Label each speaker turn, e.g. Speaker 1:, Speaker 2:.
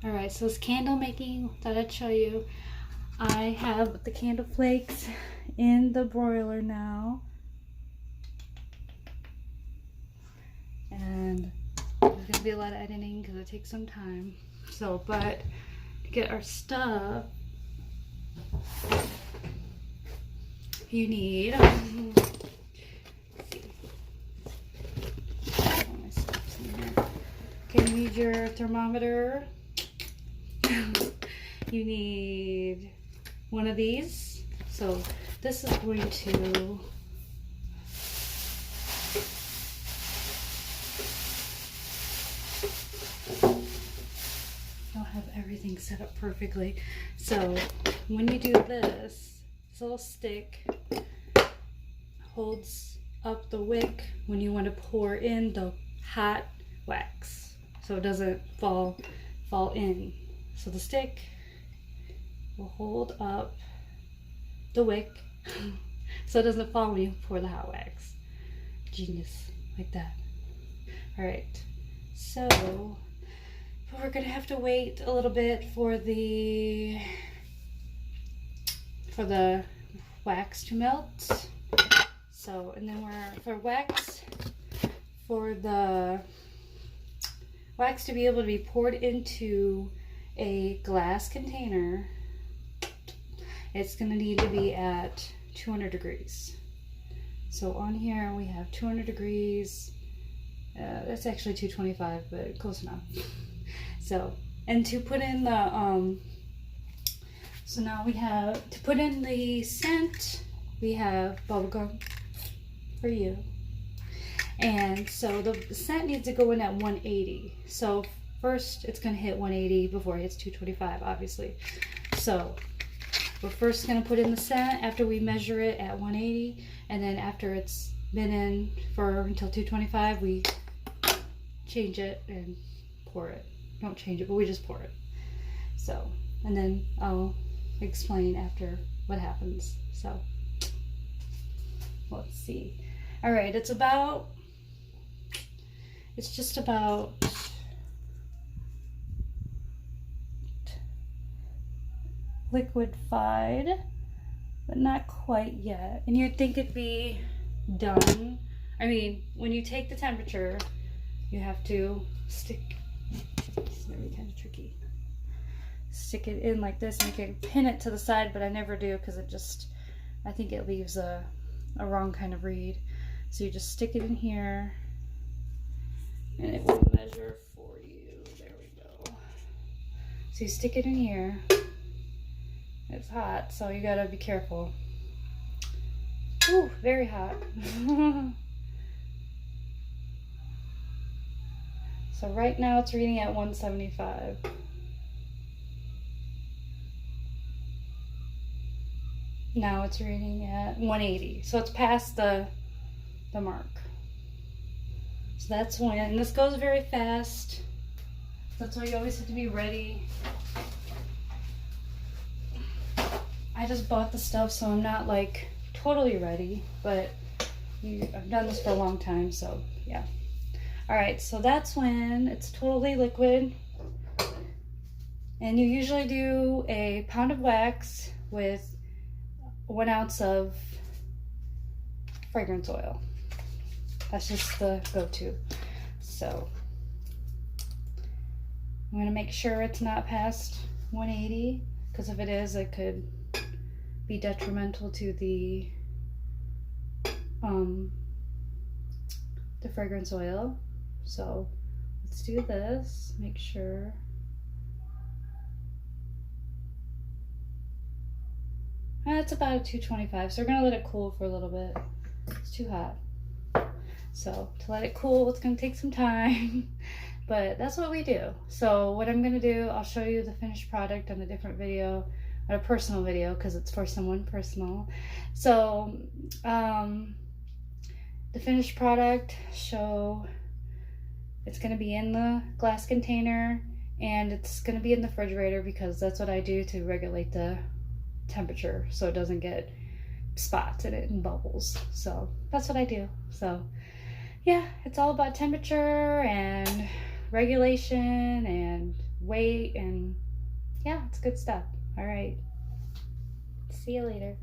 Speaker 1: Alright, so it's candle making. Thought I'd show you. I have the candle flakes in the broiler now. And there's going to be a lot of editing because it takes some time. So, but to get our stuff, you need... Okay, you need your thermometer. You need one of these. So this is going to I'll have everything set up perfectly. So when you do this, this little stick holds up the wick when you want to pour in the hot wax, so it doesn't fall in. So the stick will hold up the wick so it doesn't fall when you pour the hot wax. Genius, like that. Alright, so we're gonna have to wait a little bit for the wax to melt. So, and then for the wax to be able to be poured into a glass container, it's going to need to be at 200 degrees. So on here we have 200 degrees. That's actually 225, but close enough. So, and to put in the, so now we have, to put in the scent, we have bubblegum for you. And so the scent needs to go in at 180. So first it's going to hit 180 before it hits 225, obviously. So we're first going to put in the scent after we measure it at 180, and then after it's been in for until 225, we change it and pour it. Don't change it, but we just pour it. So, and then I'll explain after what happens. So let's see. All right, it's just about liquefied, but not quite yet. And you'd think it'd be done. I mean, when you take the temperature, you have to stick, it's gonna be kind of tricky. Stick it in like this, and you can pin it to the side, but I never do because I think it leaves a wrong kind of read. So you just stick it in here and it will measure for you. There we go. So you stick it in here. It's hot, so you gotta be careful. Ooh, very hot. So right now it's reading at 175. Now it's reading at 180. So it's past the mark. So that's when, and this goes very fast. That's why you always have to be ready. I just bought the stuff, so I'm not like totally ready, but I've done this for a long time, so yeah. All right, so that's when it's totally liquid. And you usually do a pound of wax with 1 ounce of fragrance oil. That's just the go-to. So I'm gonna make sure it's not past 180, because if it is, it could be detrimental to the fragrance oil. So let's do this, make sure. It's about 225, so we're gonna let it cool for a little bit. It's too hot. So to let it cool, it's gonna take some time, but that's what we do. So what I'm gonna do, I'll show you the finished product on a different video, on a personal video, because it's for someone personal. So the finished product, it's gonna be in the glass container, and it's gonna be in the refrigerator because that's what I do to regulate the temperature so it doesn't get spots in it and bubbles. So that's what I do. So yeah, it's all about temperature and regulation and weight, and yeah, it's good stuff. All right. See you later.